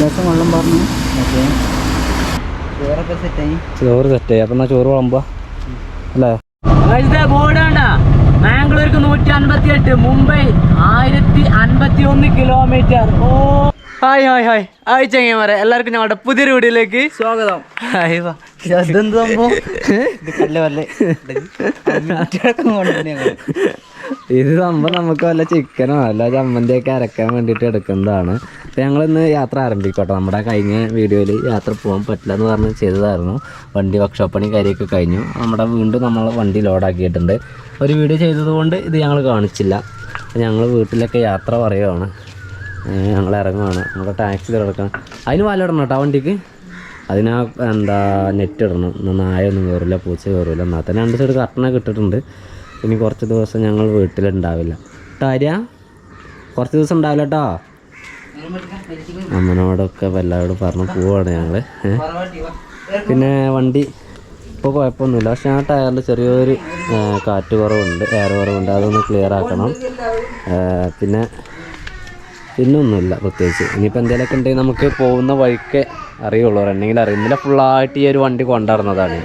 ദിവസം വെള്ളം പറഞ്ഞു. ഓക്കെ, ചോറൊക്കെ സെറ്റായി. ചോറ് സെറ്റായി. അപ്പം എന്നാൽ ചോറ് വിളമ്പുക അല്ലേ? ബോർഡ് വേണ്ട. മാംഗ്ലൂർക്ക് 158, മുംബൈ 1051 കിലോമീറ്റർ. ഓ ഹായ് ഹായ് ഹായ് ഹായ് ചങ്ങന്മാരെ, എല്ലാവർക്കും ഞങ്ങളുടെ പുതിയൊരു വീഡിയോയിലേക്ക് സ്വാഗതം. ഇതെന്ത് സംഭവം? ഇത് സംഭവം നമുക്ക് വല്ല ചിക്കനോ അല്ല ചമ്മന്തിയൊക്കെ അരക്കാൻ വേണ്ടിയിട്ട് എടുക്കുന്നതാണ്. അപ്പോൾ ഞങ്ങളിന്ന് യാത്ര ആരംഭിക്കട്ടെ. നമ്മുടെ കഴിഞ്ഞ വീഡിയോയിൽ യാത്ര പോകാൻ പറ്റില്ല എന്ന് പറഞ്ഞ് ചെയ്തതായിരുന്നു. വണ്ടി വർക്ക്ഷോപ്പ് പണി കാര്യമൊക്കെ കഴിഞ്ഞു. വീണ്ടും നമ്മൾ വണ്ടി ലോഡാക്കിയിട്ടുണ്ട്. ഒരു വീഡിയോ ചെയ്തതുകൊണ്ട് ഇത് ഞങ്ങൾ കാണിച്ചില്ല. ഞങ്ങൾ വീട്ടിലൊക്കെ യാത്ര പറയുകയാണ്. ഞങ്ങൾ ഇറങ്ങുകയാണ്. നമ്മുടെ ടാക്സി കിടക്കണം. അതിന് വല ഇടണം കേട്ടോ വണ്ടിക്ക്. അതിനാ നെറ്റ് ഇടണം. നായൊന്നും കയറില്ല, പൂച്ച കയറില്ല. എന്നാൽ തന്നെ 2 സൈഡ് കർട്ടനൊക്കെ ഇട്ടിട്ടുണ്ട്. ഇനി കുറച്ച് ദിവസം ഞങ്ങൾ വീട്ടിലുണ്ടാവില്ല. ആര്യ കുറച്ച് ദിവസം ഉണ്ടാവില്ല കേട്ടോ. അമ്മനോടൊക്കെ എല്ലാവരോടും പറഞ്ഞ് പോവാണ് ഞങ്ങൾ. പിന്നെ വണ്ടി ഇപ്പോൾ കുഴപ്പമൊന്നുമില്ല. പക്ഷേ ആ ടയറിൽ ചെറിയൊരു കാറ്റ് കുറവുണ്ട്, എയർ കുറവുണ്ട്. അതൊന്ന് ക്ലിയർ ആക്കണം. പിന്നൊന്നുമില്ല പ്രത്യേകിച്ച്. ഇനിയിപ്പോൾ എന്തെങ്കിലുമൊക്കെ ഉണ്ടെങ്കിൽ നമുക്ക് പോകുന്ന വഴിക്ക് അറിയുള്ളൂ. റണ്ണിങ്ങിൽ അറിയുന്നില്ല. ഫുള്ളായിട്ട് ഈ ഒരു വണ്ടി കൊണ്ടുവരുന്നതാണ്.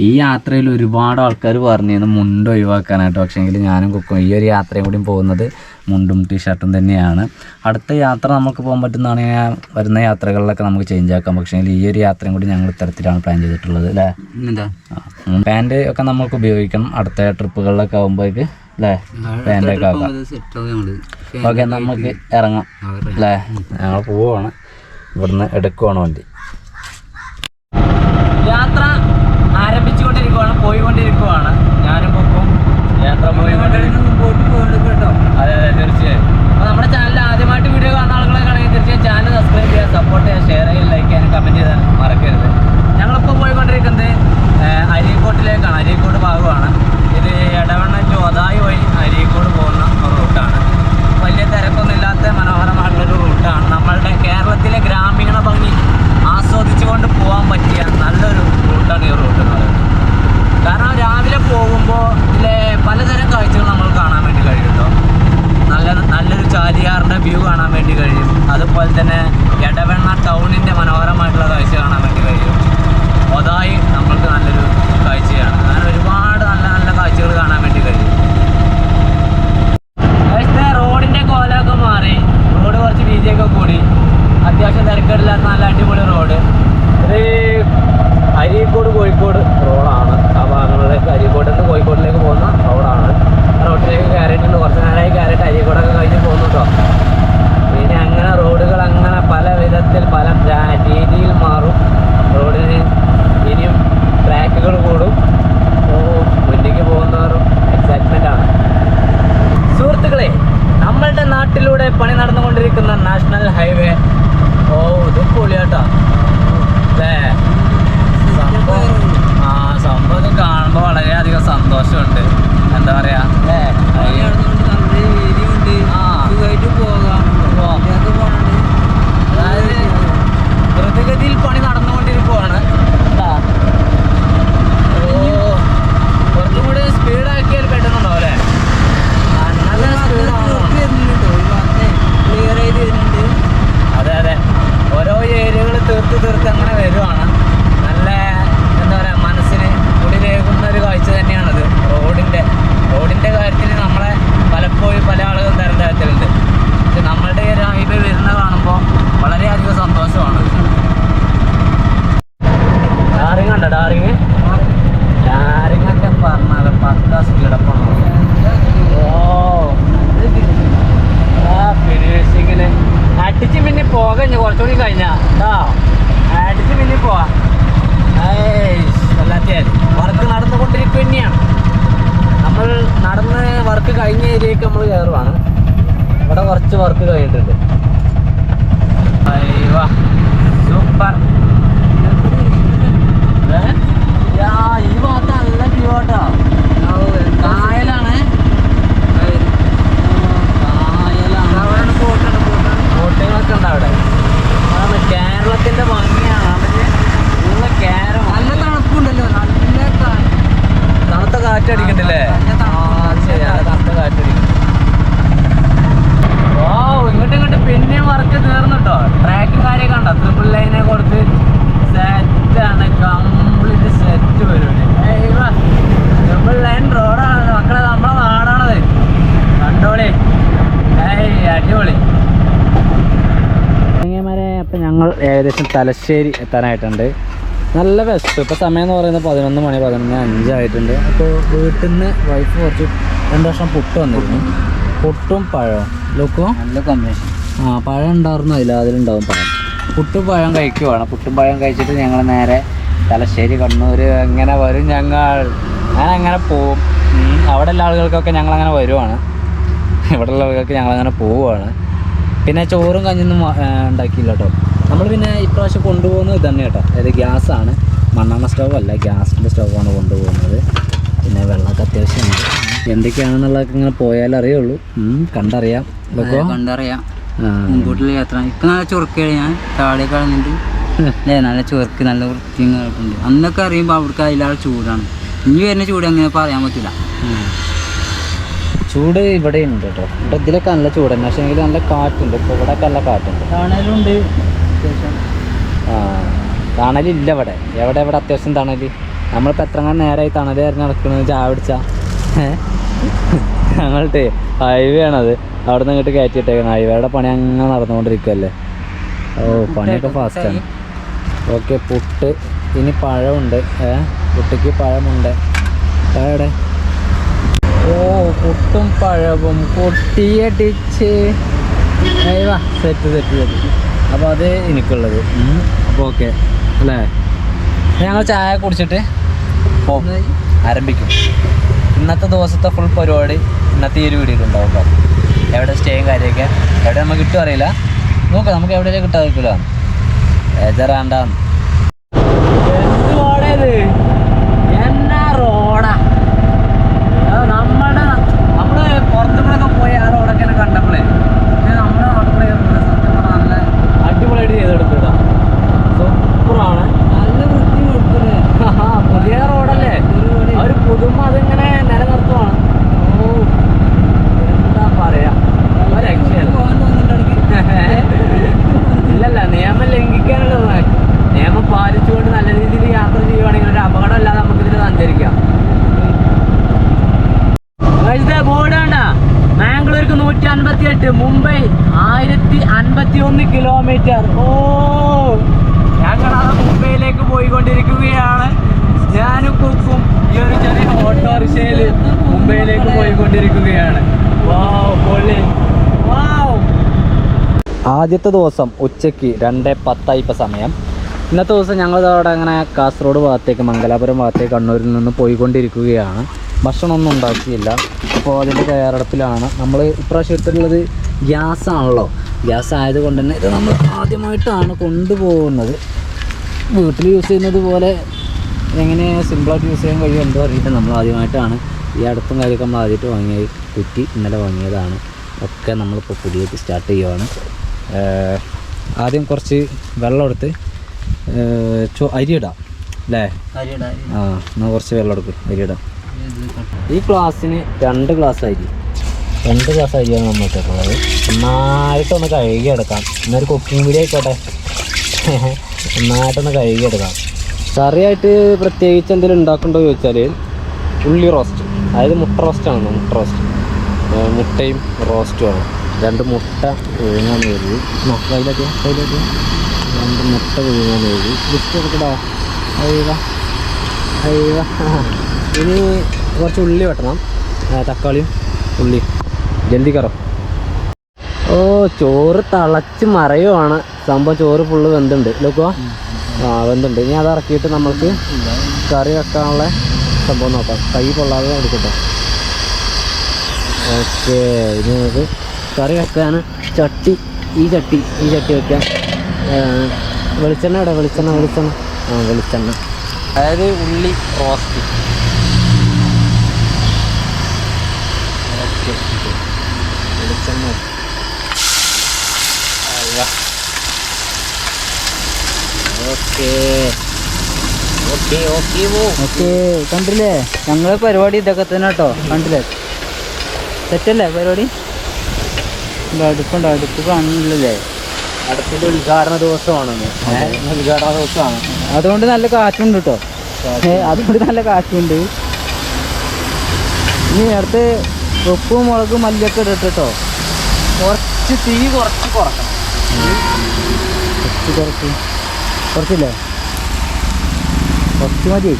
ഈ യാത്രയിൽ ഒരുപാട് ആൾക്കാർ പറഞ്ഞിരുന്നു മുണ്ട് ഒഴിവാക്കാനായിട്ട്. പക്ഷേങ്കിൽ ഞാനും കുക്കും ഈ ഒരു യാത്രയും കൂടി പോകുന്നത് മുണ്ടും ടീഷർട്ടും തന്നെയാണ്. അടുത്ത യാത്ര നമുക്ക് പോകാൻ പറ്റുന്നതാണെങ്കിൽ വരുന്ന യാത്രകളിലൊക്കെ നമുക്ക് ചേഞ്ച് ആക്കാം. പക്ഷേ ഈ ഒരു യാത്രയും കൂടി ഞങ്ങൾ ഇത്തരത്തിലാണ് പ്ലാൻ ചെയ്തിട്ടുള്ളത് അല്ലേ? പാൻറ് ഒക്കെ നമുക്ക് ഉപയോഗിക്കണം അടുത്ത ട്രിപ്പുകളിലൊക്കെ ആകുമ്പോഴേക്ക് അല്ലേ? പാൻറ്റൊക്കെ ആക്കാം. ഓക്കെ, നമുക്ക് ഇറങ്ങാം അല്ലേ? ഞങ്ങൾ പോവുകയാണ്. ഇവിടുന്ന് എടുക്കുവാണ് വണ്ടി. യാത്ര ആരംഭിച്ചുകൊണ്ടിരിക്കുകയാണ്, പോയിക്കൊണ്ടിരിക്കുകയാണ്. ഞാനും പൊക്കും യാത്ര കേട്ടോ. അതെ അതെ, തീർച്ചയായും. അപ്പോൾ നമ്മുടെ ചാനൽ ആദ്യമായിട്ട് വീഡിയോ കാണുന്ന ആളുകളെ കാണുമെങ്കിൽ തീർച്ചയായും ചാനൽ സബ്സ്ക്രൈബ് ചെയ്യുക, സപ്പോർട്ട് ചെയ്യുക, ഷെയർ ചെയ്യുക, ലൈക്ക് ചെയ്യാനും കമൻറ്റ് ചെയ്യാൻ മറക്കരുത്. ഞങ്ങളിപ്പോൾ പോയിക്കൊണ്ടിരിക്കുന്നത് അരീക്കോട്ടിലേക്കാണ്. അരീക്കോട് ഭാഗമാണ് ഇത്. എടവണ്ണ ചോദായി വഴി അരീക്കോട് പോകുന്ന റൂട്ടാണ്. വലിയ തിരക്കൊന്നുമില്ലാത്ത മനോഹരമായിട്ടുള്ളൊരു റൂട്ടാണ്. നമ്മളുടെ കേരളത്തിലെ ഗ്രാമീണ ഭംഗി ആസ്വദിച്ചുകൊണ്ട് പോകാൻ പറ്റിയ നല്ലൊരു റൂട്ടാണ് ഈ റൂട്ട് എന്ന് പറയുന്നത്. കാരണം രാവിലെ പോകുമ്പോൾ ഇതിലെ പലതരം കാഴ്ചകൾ നമ്മൾ കാണാൻ വേണ്ടി കഴിയും കേട്ടോ. നല്ലൊരു ചാലിയാറിൻ്റെ വ്യൂ കാണാൻ വേണ്ടി കഴിയും. അതുപോലെ തന്നെ എടവണ്ണ ടൗണിൻ്റെ മനോഹരമായിട്ടുള്ള കാഴ്ച കാണാൻ വേണ്ടി കഴിയും. അതായി നമ്മൾക്ക് നല്ലൊരു കാഴ്ചയാണ്. അങ്ങനെ ഒരുപാട് നല്ല നല്ല കാഴ്ചകൾ കാണാൻ വേണ്ടി കഴിയും. റോഡിൻ്റെ കോലമൊക്കെ മാറി, റോഡ് കുറച്ച് വീതിയൊക്കെ കൂടി, അത്യാവശ്യം തിരക്കേടില്ലാത്ത നല്ല അടിപൊളി റോഡ്. ഇത് അരീക്കോട് കോഴിക്കോട് റോഡാണ്. ആ ഭാഗങ്ങളിലേക്ക് അരീക്കോട് നിന്ന് കോഴിക്കോടിലേക്ക് പോകുന്ന റോഡാണ്. റോഡിലേക്ക് കയറിയിട്ടുണ്ട്. കുറച്ച് നേരമായി കയറിയിട്ട് അരീക്കോടൊക്കെ കഴിഞ്ഞ് പോകുന്നു കേട്ടോ. പിന്നെ അങ്ങനെ റോഡുകൾ അങ്ങനെ പല വിധത്തിൽ പല രീതിയിൽ മാറും. റോഡിന് ഇനിയും ട്രാക്കുകൾ കൂടും. മുന്നിലേക്ക് പോകുന്നവരും എക്സൈറ്റ്മെൻ്റ് ആണ്. സുഹൃത്തുക്കളെ, നമ്മളുടെ നാട്ടിലൂടെ പണി നടന്നുകൊണ്ടിരിക്കുന്ന നാഷണൽ ഹൈവേ. ഓ, ഇത് പൊളിയാട്ടോ അല്ലേ? സംഭവം കാണുമ്പോൾ വളരെയധികം സന്തോഷമുണ്ട്. എന്താ പറയാ, അതായത് ദ്രുതഗതിയിൽ പണി നടന്നുകൊണ്ടിരിക്കുവാണ്. കുറച്ചും കൂടി സ്പീഡാക്കിയാൽ പെട്ടെന്നുണ്ടോ അല്ലേ? നല്ല സ്പീഡാണോ? അതെ അതെ, ഓരോ ഏരിയകൾ തീർത്ത് അങ്ങനെ വരുവാണ്. നല്ല എന്താ പറയുക, മനസ്സിന് കുളിരേകുന്ന ഒരു കാഴ്ച തന്നെയാണത്. റോഡിൻ്റെ കാര്യത്തിൽ നമ്മളെ പലപ്പോഴും പല ആളുകളും തരത്തിലുണ്ട്. പക്ഷെ നമ്മളുടെ ഒരു ഹൈവേ വരുന്ന കാണുമ്പോൾ വളരെയധികം സന്തോഷമാണ്. ഡാറിങ് ഉണ്ടോ? ഡാറിങ്ങൊക്കെ പറഞ്ഞാൽ 10 സ്പീഡപ്പാണ്. ഫിനിഷിങ്ങിന് അടിച്ച് മിന്നി പോകാം. കുറച്ചുകൂടി കഴിഞ്ഞാ കേട്ടോ, അടിച്ച് മിന്നി പോവാം. വല്ലാത്തയായി വർക്ക് നടന്നുകൊണ്ടിരിക്കുക തന്നെയാണ്. നമ്മൾ നടന്ന് വർക്ക് കഴിഞ്ഞ ഏരിയയ്ക്ക് നമ്മൾ കയറുവാണ്. ഇവിടെ കുറച്ച് വർക്ക് കഴിഞ്ഞിട്ടുണ്ട്. സൂപ്പർ. ഈ ഭാഗത്ത് നല്ല വ്യൂ കേട്ടോ. കായലാണ്. ബോട്ടുകളൊക്കെ ഉണ്ട് അവിടെ. അതാണ് കേരളത്തിൻ്റെ ഭംഗിയാണ്. നല്ല കേരം. നല്ല തണുപ്പുണ്ടല്ലോ, നല്ല തണുത്ത കാറ്റടിക്കണ്ടല്ലേ? ശരി, നല്ല തണുത്ത കാറ്റടിക്കും. ഇങ്ങോട്ട് പിന്നെ ഞങ്ങൾ ഏകദേശം തലശ്ശേരി എത്താനായിട്ടുണ്ട്. നല്ല ബെസ്റ്റ്. ഇപ്പോൾ സമയം എന്ന് പറയുന്നത് 11 മണി 11:05 ആയിട്ടുണ്ട്. അപ്പോൾ വീട്ടിൽ നിന്ന് വൈഫ് കുറച്ച് 2 വർഷം പുട്ട് വന്നിരുന്നു. പുട്ടും പഴവും ലോക്കോ നല്ല കോമ്പിനേഷൻ. പഴം ഉണ്ടായിരുന്നു, അതിലുണ്ടാവും പഴം. പുട്ടും പഴം കഴിക്കുവാണ്. പുട്ടും പഴം കഴിച്ചിട്ട് ഞങ്ങൾ നേരെ തലശ്ശേരി കണ്ണൂർ അങ്ങനെ വരും. ഞാൻ അങ്ങനെ പോവും. അവിടെ ഉള്ള ആളുകൾക്കൊക്കെ ഞങ്ങളങ്ങനെ വരുവാണ്. ഇവിടെ ഉള്ള ആളുകൾക്ക് ഞങ്ങളങ്ങനെ പോവുകയാണ്. പിന്നെ ചോറും കഞ്ഞൊന്നും ഉണ്ടാക്കിയില്ല കേട്ടോ. നമ്മൾ പിന്നെ ഇപ്രാവശ്യം കൊണ്ടുപോകുന്നത് തന്നെ കേട്ടോ. അതായത് ഗ്യാസാണ്, മണ്ണെണ്ണ സ്റ്റൗവല്ല, ഗ്യാസിൻ്റെ സ്റ്റൗവാണ് കൊണ്ടുപോകുന്നത്. പിന്നെ വെള്ളമൊക്കെ അത്യാവശ്യമുണ്ട്. എന്തൊക്കെയാണെന്നുള്ളതൊക്കെ ഇങ്ങനെ പോയാലേ അറിയുള്ളൂ. കണ്ടറിയാം കണ്ടറിയാം. മുമ്പോട്ടുള്ള യാത്ര ഇപ്പം നല്ല ചൊറുക്കാണ്. ഞാൻ താഴെ കളഞ്ഞിട്ട് അല്ലേ നല്ല ചൊറുക്ക് നല്ല വൃത്തിയും ഉണ്ട്. അന്നൊക്കെ അറിയുമ്പോൾ അവിടേക്ക് അതിലാണ് ചൂടാണ്. ഇനി വരുന്ന ചൂട് അങ്ങനെ പറയാൻ പറ്റില്ല. ചൂട് ഇവിടെ ഉണ്ട് കേട്ടോ. ഇവിടെ ഇതിലൊക്കെ നല്ല ചൂട് തന്നെ. പക്ഷേ എങ്കിൽ നല്ല കാറ്റുണ്ട്. ഇപ്പോൾ ഇവിടെയൊക്കെ നല്ല കാറ്റുണ്ട്. തണലുണ്ട് അത്യാവശ്യം. തണലില്ല ഇവിടെ. എവിടെ അത്യാവശ്യം തണൽ. നമ്മളിപ്പോൾ എത്രങ്ങാനും നേരമായി തണൽ ആയിരുന്നു നടക്കുന്നത് ചായ പിടിച്ചാൽ. ഞങ്ങളുടെ ഹൈവേ ആണത്. അവിടെ നിന്ന് ഇങ്ങോട്ട് കയറ്റിയിട്ടേക്കണം. ഹൈവേയുടെ പണി അങ്ങനെ നടന്നുകൊണ്ടിരിക്കുകയല്ലേ. പണിയൊക്കെ ഫാസ്റ്റാണ്. ഓക്കെ, പുട്ട്. ഇനി പഴമുണ്ട്. പുട്ടിക്ക് പഴമുണ്ട്. പഴയുടെ പുട്ടും പഴവും പൊട്ടിയടിച്ച് സെറ്റ്. അപ്പോൾ അത് എനിക്കുള്ളത്. അപ്പോൾ ഓക്കെ അല്ലേ. ഞങ്ങൾ ചായ കുടിച്ചിട്ട് ആരംഭിക്കും. ഇന്നത്തെ ദിവസത്തെ ഫുൾ പരിപാടി ഇന്നത്തെ ഈ ഒരു വീഡിയോയിലുണ്ടാവും കേട്ടോ. എവിടെ സ്റ്റേയും കാര്യമൊക്കെ എവിടെ നമുക്ക് കിട്ടും അറിയില്ല. നോക്കാം, നമുക്ക് എവിടെയൊക്കെ കിട്ടാതിരിക്കില്ല. ഏജറാണ്ടാന്ന് എന്നാ റോഡാ. നമ്മള് പുറത്തുകൂടെയൊക്കെ പോയി ആ റോഡൊക്കെ കണ്ടപ്പോഴേ നമ്മുടെ നാട്ടിലെ നല്ല അടിപൊളിയായിട്ട് ചെയ്തെടുക്കുക. സൂപ്പറാണ്. നല്ല വൃത്തി കൊടുക്കുന്നത്. പുതിയ റോഡല്ലേ, ഒരു പുതുമ അതിങ്ങനെ നിലനിർത്തുവാണ്. എന്താ പറയാ, ഇല്ലല്ല, നിയമം ലംഘിക്കാനുള്ളത്. നിയമം പാലിച്ചുകൊണ്ട് നല്ല രീതിയിൽ യാത്ര ചെയ്യുവാണെങ്കിൽ ഒരു അപകടം അല്ലാതെ നമുക്കിതിന് സഞ്ചരിക്കാം. ബോർഡ് വേണ്ട. മാംഗ്ലൂർക്ക് 158, മുംബൈ 1051 കിലോമീറ്റർ. ഞങ്ങളത് മുംബൈയിലേക്ക് പോയിക്കൊണ്ടിരിക്കുകയാണ്. ഞാനും കുക്കും ഈ ഒരു ചെറിയ ഓട്ടോറിക്ഷയിൽ മുംബൈയിലേക്ക് പോയിക്കൊണ്ടിരിക്കുകയാണ്. ആദ്യത്തെ ദിവസം ഉച്ചയ്ക്ക് 2:10 ഇപ്പോൾ സമയം. ഇന്നത്തെ ദിവസം ഞങ്ങളവിടെ അങ്ങനെ കാസർഗോഡ് ഭാഗത്തേക്ക്, മംഗലാപുരം ഭാഗത്തേക്ക്, കണ്ണൂരിൽ നിന്ന് പോയിക്കൊണ്ടിരിക്കുകയാണ്. ഭക്ഷണമൊന്നും ഉണ്ടാക്കിയില്ല. അപ്പോൾ അതിൻ്റെ തയ്യാറെടുപ്പിലാണ്. നമ്മൾ ഇപ്രാവശ്യം എടുത്തിട്ടുള്ളത് ഗ്യാസാണല്ലോ. ഗ്യാസ് ആയതുകൊണ്ട് തന്നെ ഇത് നമ്മൾ ആദ്യമായിട്ടാണ് കൊണ്ടുപോകുന്നത്. വീട്ടിൽ യൂസ് ചെയ്യുന്നത് പോലെ എങ്ങനെ സിമ്പിളായിട്ട് യൂസ് ചെയ്യാൻ കഴിയും എന്തോ അറിയിട്ട് നമ്മൾ ആദ്യമായിട്ടാണ്. ഈ അടുത്തും കാര്യമൊക്കെ നമ്മൾ ആദ്യമായിട്ട് വാങ്ങിയ കുറ്റി ഇന്നലെ വാങ്ങിയതാണ്. ഒക്കെ നമ്മളിപ്പോൾ പുതിയത് സ്റ്റാർട്ട് ചെയ്യുവാണ്. ആദ്യം കുറച്ച് വെള്ളം എടുത്ത് അരിയിടാം അല്ലേ. എന്നാൽ കുറച്ച് വെള്ളം എടുക്കും, അരിയിടാം. ഈ ഗ്ലാസ്സിന് 2 ഗ്ലാസ് അരി, 2 ഗ്ലാസ് അരിയാണ് നമ്മൾ ഇട്ടിട്ടുള്ളത്. നന്നായിട്ടൊന്ന് കഴുകിയെടുക്കാം. ഇന്നൊരു കുക്കിംഗ് വീഡിയോ ആയിക്കോട്ടെ. നന്നായിട്ടൊന്ന് കഴുകിയെടുക്കാം. കറിയായിട്ട് പ്രത്യേകിച്ച് എന്തെങ്കിലും ഉണ്ടാക്കണ്ടോ ചോദിച്ചാൽ ഉള്ളി റോസ്റ്റ്, അതായത് മുട്ട റോസ്റ്റാണ്. മുട്ട റോസ്റ്റ്, മുട്ടയും റോസ്റ്റുമാണ്. 2 മുട്ട പുഴുങ്ങാൻ കഴുകി. കയ്യിലൊക്കെ 2 മുട്ട പുഴുങ്ങാൻ കഴുകി. ലിസ്റ്റ് എടുക്കടാ. ഇനി കുറച്ച് ഉള്ളി വെട്ടണം. തക്കാളിയും ഉള്ളി ജൽദി കറോ. ചോറ് തിളച്ച് മറയുവാണ് സംഭവം. ചോറ് ഫുള്ള് വെന്തുണ്ട് ലോക്കോ. വെന്തുണ്ട്. ഇനി അത് ഇറക്കിയിട്ട് നമുക്ക് കറി വെക്കാനുള്ള സംഭവം നോക്കാം. കൈ കൊള്ളാതെ എടുക്കട്ടെ. ഓക്കെ, ഇനി നമുക്ക് കറി വെക്കാൻ ഈ ചട്ടി വെക്കാം. വെളിച്ചെണ്ണ ഇവിടെ, വെളിച്ചെണ്ണ അതായത് ഉള്ളി റോസ്റ്റ്. ഓക്കെ, വെളിച്ചെണ്ണ. ഓക്കെ കണ്ടില്ലേ, ഞങ്ങളെ പരിപാടി ഇതൊക്കെ തന്നെ കേട്ടോ. കണ്ടില്ലേ, സെറ്റല്ലേ പരിപാടി. അടുപ്പ് കാണില്ലല്ലേ. അടുപ്പിൻ്റെ ഉദ്ഘാടന ദിവസമാണെന്ന്. ഉദ്ഘാടന ദിവസമാണ്. അതുകൊണ്ട് നല്ല കാറ്റുണ്ട് കേട്ടോ. അതുകൊണ്ട് നല്ല കാറ്റുണ്ട്. ഇനി അടുത്ത് ഉപ്പും മുളകും മല്ലിയൊക്കെ ഇട്ടിട്ടോ. തീ കുറച്ച് കുറക്കണം. കുറച്ചില്ലേ കുറച്ച് മതി.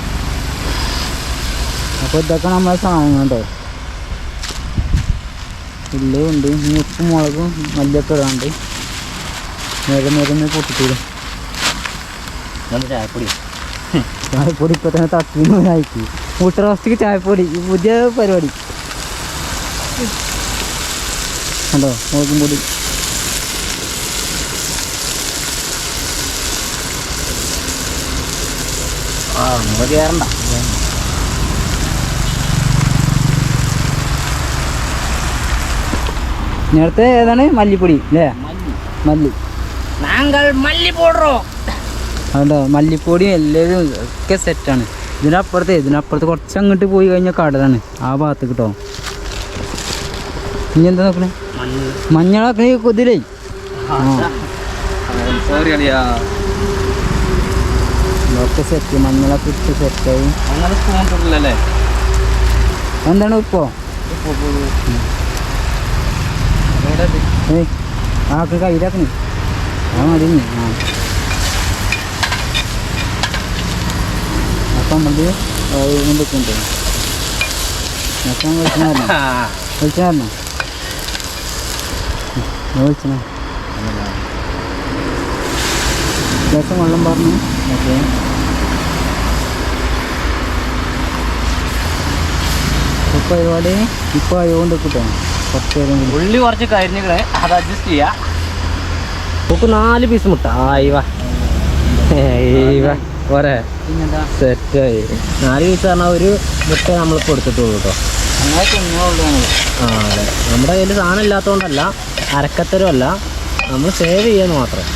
അപ്പോൾ ഇതൊക്കെ നമ്മളെ സാധനങ്ങൾ കേട്ടോ. ഉള്ളിയും ഉണ്ട്, ഇനി ഉപ്പും മുളകും മല്ലിയൊക്കെ ഇടാണ്ട് നേരെ പൊട്ടിത്തരും. ചായപ്പൊടി ചായപ്പൊടി ഇപ്പോൾ തന്നെ തട്ടിനായിക്ക്. മുട്ട റോസ്റ്റിക്ക് ചായപ്പൊടി പുതിയ പരിപാടി കണ്ടോ. മുളകും പൊടി നമ്മൾ കയറണ്ട. നേരത്തെ ഏതാണ് മല്ലിപ്പൊടി അല്ലേ? മല്ലി അതുകൊണ്ടോ മല്ലിപ്പൊടി എല്ലാവരും ഒക്കെ സെറ്റാണ്. ഇതിനപ്പുറത്ത് കുറച്ച് അങ്ങോട്ട് പോയി കഴിഞ്ഞാൽ കടലാണ് ആ ഭാഗത്ത് കിട്ടോ. ഇനി എന്താ നോക്കണേ? മഞ്ഞളൊക്കെ കുതിരേ. ഒക്കെ സെറ്റ്, മഞ്ഞളൊക്കെ ഇട്ട് സെറ്റായി. എന്താണ് ഉപ്പോ? ആക്ക് കയ്യിലാക്കണേ. ആ മതി. അപ്പം നമ്മൾ കൊണ്ടിട്ടുണ്ട്. വിളിച്ചായിരുന്നോ? വിളിച്ചണോ? ദിവസം വെള്ളം പറഞ്ഞു. ഓക്കെ, ഇപ്പം ഒരുപാട് ഇപ്പോൾ ആയതുകൊണ്ട് കിട്ടോ. ഉള്ളി കുറച്ച് കരിഞ്ഞിക്കണേ, അത് അഡ്ജസ്റ്റ് ചെയ്യാം. നമുക്ക് 4 പീസ് മുട്ട. പോരെ, സെറ്റായി. 4 പീസ് പറഞ്ഞാൽ ഒരു മുട്ട നമ്മൾ കൊടുത്തിട്ടുള്ളൂ കേട്ടോ. അങ്ങനെ തിന്നുള്ളൂ. അതെ, നമ്മുടെ കയ്യിൽ സാധനം ഇല്ലാത്തതുകൊണ്ടല്ല, അരക്കത്തരമല്ല, നമ്മൾ സേവ് ചെയ്യാന്ന് മാത്രം.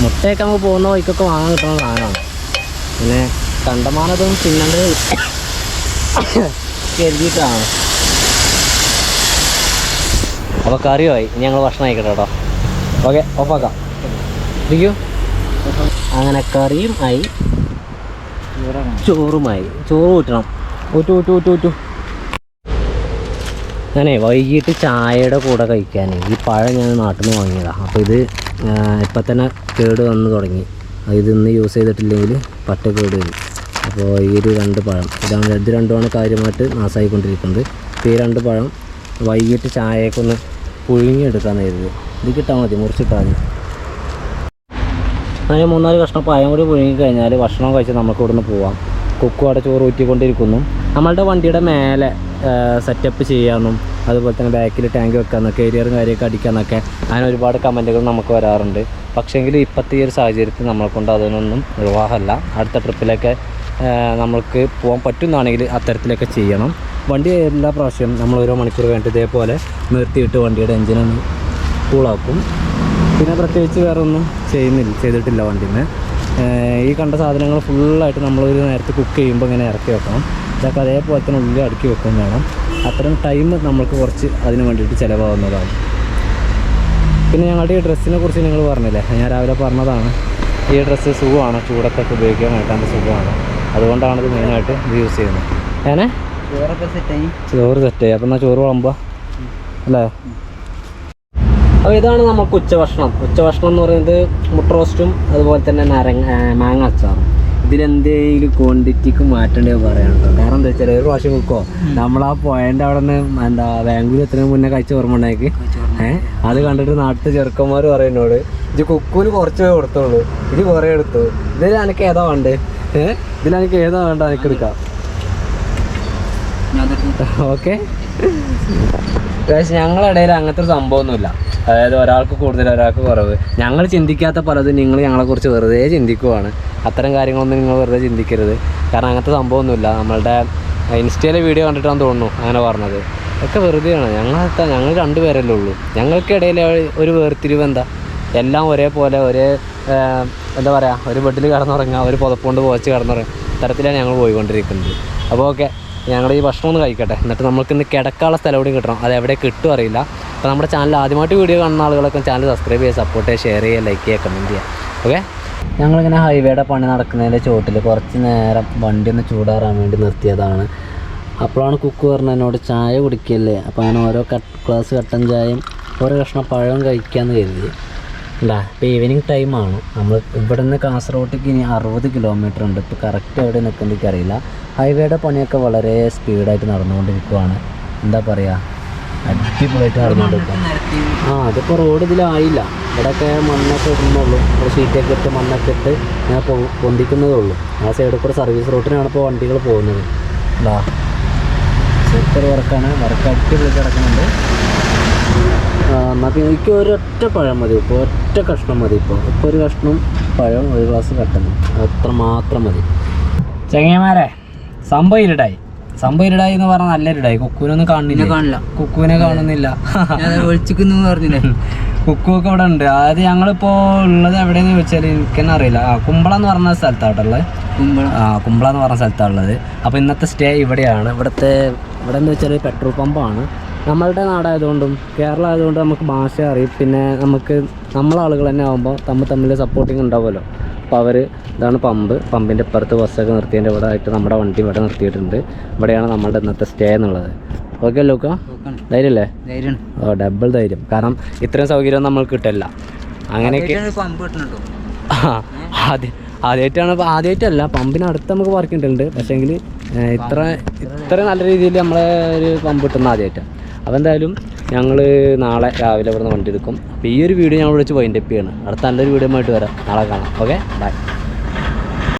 മുട്ടയൊക്കെ നമുക്ക് പോകുന്ന വഴിക്കൊക്കെ വാങ്ങാൻ കിട്ടുന്ന സാധനമാണ്. പിന്നെ കണ്ടമാനതും തിന്നേണ്ടത് കരുതിയിട്ടാണ്. അപ്പോൾ കറിയുമായി. ഇനി ഞങ്ങൾ ഭക്ഷണം കഴിക്കട്ടെ കേട്ടോ. ഓക്കെ, ഓഫാക്കാം. ഇരിക്കൂ. അങ്ങനെ കറിയും ആയി, ചോറുമായി. ചോറ് ഊറ്റണം. ഊറ്റു. ഞാനേ വൈകിട്ട് ചായയുടെ കൂടെ കഴിക്കാൻ ഈ പഴം ഞാൻ നാട്ടിൽ നിന്ന് വാങ്ങിയതാണ്. അപ്പോൾ ഇത് ഇപ്പം തന്നെ കേട് വന്ന് തുടങ്ങി. ഇത് ഇന്ന് യൂസ് ചെയ്തിട്ടില്ലെങ്കിൽ പട്ട കേട് വരും. അപ്പോൾ ഈ ഒരു 2 പഴം ഇത് രണ്ടുമാണ് കാര്യമായിട്ട് നാശമായിക്കൊണ്ടിരിക്കുന്നത്. അപ്പോൾ ഈ 2 പഴം വൈകിട്ട് ചായയൊക്കെ പുഴുങ്ങിയെടുക്കാൻ കരുത്. ഇത് കിട്ടാൽ മതി, മുറിച്ചിട്ടാൽ മതി. അങ്ങനെ 3-4 കഷ്ണം പഴം കൂടി പുഴുങ്ങിക്കഴിഞ്ഞാൽ ഭക്ഷണം കഴിച്ച് നമുക്ക് ഇവിടുന്ന് പോവാം. കുക്കും അവിടെ ചോറ് ഊറ്റിക്കൊണ്ടിരിക്കുന്നു. നമ്മളുടെ വണ്ടിയുടെ മേലെ സെറ്റപ്പ് ചെയ്യാമെന്നും അതുപോലെ തന്നെ ബാക്കിൽ ടാങ്ക് വെക്കാമെന്നൊക്കെ ഏരിയറും കാര്യമൊക്കെ അടിക്കാമെന്നൊക്കെ അങ്ങനെ ഒരുപാട് കമൻറ്റുകൾ നമുക്ക് വരാറുണ്ട്. പക്ഷേങ്കിൽ ഇപ്പോഴത്തെ ഈ ഒരു സാഹചര്യത്തിൽ നമ്മളെ കൊണ്ട് അതിനൊന്നും നിർവാഹമല്ല. അടുത്ത ട്രിപ്പിലൊക്കെ നമ്മൾക്ക് പോകാൻ പറ്റുന്നതാണെങ്കിൽ അത്തരത്തിലൊക്കെ ചെയ്യണം. വണ്ടി എല്ലാ പ്രാവശ്യവും നമ്മൾ ഓരോ മണിക്കൂർ കഴിഞ്ഞിട്ട് ഇതേപോലെ നിർത്തിയിട്ട് വണ്ടിയുടെ എൻജിനൊന്ന് കൂളാക്കും. പിന്നെ പ്രത്യേകിച്ച് വേറെ ഒന്നും ചെയ്തിട്ടില്ല വണ്ടിയിൽ. ഈ കണ്ട സാധനങ്ങൾ ഫുള്ളായിട്ട് നമ്മളൊരു നേരത്തെ കുക്ക് ചെയ്യുമ്പോൾ ഇങ്ങനെ ഇറക്കി വെക്കണം. ഇതൊക്കെ അതേപോലെ തന്നെ ഉള്ളിൽ അടുക്കി വെക്കുകയും വേണം. അത്രയും ടൈം നമ്മൾക്ക് കുറച്ച് അതിന് വേണ്ടിയിട്ട് ചിലവാകുന്നതാണ്. പിന്നെ ഞങ്ങളുടെ ഈ ഡ്രസ്സിനെ കുറിച്ച് നിങ്ങൾ പറഞ്ഞില്ലേ, ഞാൻ രാവിലെ പറഞ്ഞതാണ്. ഈ ഡ്രസ്സ് സുഖമാണ്, ചൂടത്തൊക്കെ ഉപയോഗിക്കാൻ വേണ്ടാണ്ട് സുഖമാണ്. അതുകൊണ്ടാണ് ഇത് മെയിനായിട്ട് ഇത് യൂസ് ചെയ്യുന്നത്. ഏനെ ചോറ് സെറ്റായി. അപ്പം എന്നാൽ ചോറ് വിളമ്പുക അല്ലേ? അപ്പോൾ ഇതാണ് നമുക്ക് ഉച്ചഭക്ഷണം എന്ന് പറയുന്നത്. മുട്ട റോസ്റ്റും അതുപോലെ തന്നെ മാങ്ങ അച്ചാറും. ഇതിലെന്തെങ്കിലും ക്വാണ്ടിറ്റിക്ക് മാറ്റേണ്ടത് പറയാനുണ്ടോ? കാരണം എന്താ വെച്ചാൽ ഒരു പ്രാവശ്യം കുക്കോ നമ്മളാ പോയിൻ്റെ അവിടെ നിന്ന് ബാംഗ്ലൂർ എത്തുന്നതിന് മുന്നേ കഴിച്ച ഓർമ്മ ഉണ്ടാക്കി. അത് കണ്ടിട്ട് നാട്ടിൽ ചെറുക്കന്മാർ പറയുന്നോട് ഇത് കുക്കൂന് കുറച്ച് കൊടുത്തോളൂ, ഇത് കുറേ എടുത്തു, ഇതിൽ എനിക്ക് ഏതാ വേണ്ടേ, ഇതിലെനിക്ക് ഏതാ വേണ്ട എനിക്ക് എടുക്കാം. ഓക്കെ, പക്ഷേ ഞങ്ങളുടെ ഇടയിൽ അങ്ങനത്തെ ഒരു സംഭവമൊന്നുമില്ല. അതായത് ഒരാൾക്ക് കൂടുതൽ ഒരാൾക്ക് കുറവ്. ഞങ്ങൾ ചിന്തിക്കാത്ത പലതും നിങ്ങൾ ഞങ്ങളെക്കുറിച്ച് വെറുതെ ചിന്തിക്കുവാണ്. അത്തരം കാര്യങ്ങളൊന്നും നിങ്ങൾ വെറുതെ ചിന്തിക്കരുത്. കാരണം അങ്ങനത്തെ സംഭവമൊന്നുമില്ല. നമ്മളുടെ ഇൻസ്റ്റയിലെ വീഡിയോ കണ്ടിട്ടാണ് തോന്നുന്നു അങ്ങനെ പറഞ്ഞത്. ഒക്കെ വെറുതെയാണ്. ഞങ്ങൾ 2 പേരല്ലേ ഉള്ളൂ. ഞങ്ങൾക്കിടയിൽ ഒരു വേർതിരിവ് എന്താ? എല്ലാം ഒരേപോലെ എന്താ പറയുക, ഒരു ബെഡിൽ കിടന്നുറങ്ങുക, ഒരു പുതപ്പുകൊണ്ട് പോച്ച് കിടന്നുറങ്ങുക, തരത്തിലാണ് ഞങ്ങൾ പോയിക്കൊണ്ടിരിക്കുന്നത്. അപ്പോൾ ഓക്കെ, ഞങ്ങൾ ഈ ഭക്ഷണം ഒന്ന് കഴിക്കട്ടെ. എന്നിട്ട് നമുക്കിന്ന് കിടക്കാനുള്ള സ്ഥലം കൂടി കിട്ടണം. അത് എവിടെ കിട്ടും അറിയില്ല. അപ്പോൾ നമ്മുടെ ചാനൽ ആദ്യമായിട്ട് വീഡിയോ കാണുന്ന ആളുകളൊക്കെ ചാനൽ സബ്സ്ക്രൈബ് ചെയ്യുക, സപ്പോർട്ട് ചെയ്യുക, ഷെയർ ചെയ്യുക, ലൈക്ക് ചെയ്യുക, കമൻറ്റ് ചെയ്യുക. ഓക്കെ, ഞങ്ങളിങ്ങനെ ഹൈവേയുടെ പണി നടക്കുന്നതിൻ്റെ ചോട്ടിൽ കുറച്ച് നേരം വണ്ടി ഒന്ന് ചൂടാറാൻ വേണ്ടി നിർത്തിയതാണ്. അപ്പോഴാണ് കുക്ക് പറഞ്ഞത് എന്നോട് ചായ കുടിക്കല്ലേ. അപ്പോൾ ഞാൻ ഓരോ ഗ്ലാസ് കട്ടൻ ചായയും ഓരോ കഷ്ണം പഴവും കഴിക്കാമെന്ന് കരുതി. അല്ല ഇപ്പോൾ ഈവനിങ് ടൈമാണ്. നമ്മൾ ഇവിടെ നിന്ന് കാസർഗോട്ടേക്ക് ഇനി 60 കിലോമീറ്റർ ഉണ്ട്. ഇപ്പോൾ കറക്റ്റ് എവിടെ നിൽക്കുന്നത് അറിയില്ല. ഹൈവേയുടെ പണിയൊക്കെ വളരെ സ്പീഡായിട്ട് നടന്നുകൊണ്ടിരിക്കുകയാണ്. എന്താ പറയുക, അടിപൊളിയായിട്ട് നടന്നുകൊണ്ടിരിക്കുക. അതിപ്പോൾ റോഡ് ഇതിലായില്ല. ഇവിടെയൊക്കെ മണ്ണൊക്കെ ഇടുന്നുള്ളൂ. ഇവിടെ ഷീറ്റൊക്കെ ഇട്ട് മണ്ണൊക്കെ ഇട്ട് ഞാൻ പൊന്തിക്കുന്നതേ ഉള്ളൂ. ആ സൈഡിൽ കൂടെ സർവീസ് റൂട്ടിനാണ് ഇപ്പോൾ വണ്ടികൾ പോകുന്നത്. അല്ല സൂപ്പർ വർക്കാണ്. വർക്ക് അടിപൊളിയായിട്ട് കിടക്കുന്നുണ്ട്. എന്നാൽ എനിക്ക് ഒരൊറ്റ പഴം മതി. ഇപ്പോൾ ഒറ്റ കഷ്ണം മതി. ഇപ്പോൾ ഒരു കഷ്ണം പഴം, ഒരു ഗ്ലാസ് കട്ടണം, അത്ര മാത്രം മതി. ചങ്ങന്മാരെ സംഭവം ഇരുടായി എന്ന് പറഞ്ഞാൽ നല്ല ഇരുടായി. കുക്കുവിനൊന്നും കാണില്ല. കുക്കുവിനെ കാണുന്നില്ല. ഒളിച്ചിക്കുന്നു പറഞ്ഞില്ലേ. കുക്കുവൊക്കെ ഇവിടെ ഉണ്ട്. അതായത് ഞങ്ങളിപ്പോൾ ഉള്ളത് എവിടെയെന്ന് ചോദിച്ചാൽ എനിക്ക് തന്നെ അറിയില്ല. കുമ്പളം എന്ന് പറഞ്ഞ സ്ഥലത്താട്ടുള്ളത്. കുമ്പളം എന്ന് പറഞ്ഞ സ്ഥലത്താണുള്ളത്. അപ്പോൾ ഇന്നത്തെ സ്റ്റേ ഇവിടെയാണ്. ഇവിടെ എന്ന് വെച്ചാൽ പെട്രോൾ പമ്പാണ്. നമ്മളുടെ നാടായതുകൊണ്ടും കേരളം ആയതുകൊണ്ട് നമുക്ക് ഭാഷ അറിയും. പിന്നെ നമ്മളെ ആളുകൾ തന്നെ ആകുമ്പോൾ തമ്മിൽ സപ്പോർട്ടിങ് ഉണ്ടാവുമല്ലോ. അപ്പോൾ ഇതാണ് പമ്പിൻ്റെ ഇപ്പുറത്ത് ബസ്സൊക്കെ നിർത്തിയതിൻ്റെ ഇവിടെ ആയിട്ട് നമ്മുടെ വണ്ടി ഇവിടെ നിർത്തിയിട്ടുണ്ട്. ഇവിടെയാണ് നമ്മളുടെ ഇന്നത്തെ സ്റ്റേ എന്നുള്ളത്. ഓക്കെ ലൂക്ക, ധൈര്യമല്ലേ? ഡബിൾ ധൈര്യം. കാരണം ഇത്രയും സൗകര്യം നമ്മൾക്ക് കിട്ടില്ല. അങ്ങനെയൊക്കെ ആദ്യമായിട്ടല്ല, പമ്പിനടുത്ത് നമുക്ക് പാർക്ക് ചെയ്തിട്ടുണ്ട്. പക്ഷേങ്കിൽ ഇത്ര നല്ല രീതിയിൽ നമ്മളെ ഒരു പമ്പ് കിട്ടുന്ന ആദ്യമായിട്ടാണ്. അപ്പോൾ എന്തായാലും ഞങ്ങൾ നാളെ രാവിലെ ഇവിടുന്ന് വണ്ടി എടുക്കും. അപ്പോൾ ഈ ഒരു വീഡിയോ ഞങ്ങൾ വിളിച്ച് വൈൻഡപ്പ് ചെയ്യണം. അടുത്ത നല്ലൊരു വീഡിയോ ആയിട്ട് വരാം. നാളെ കാണാം. Okay, by.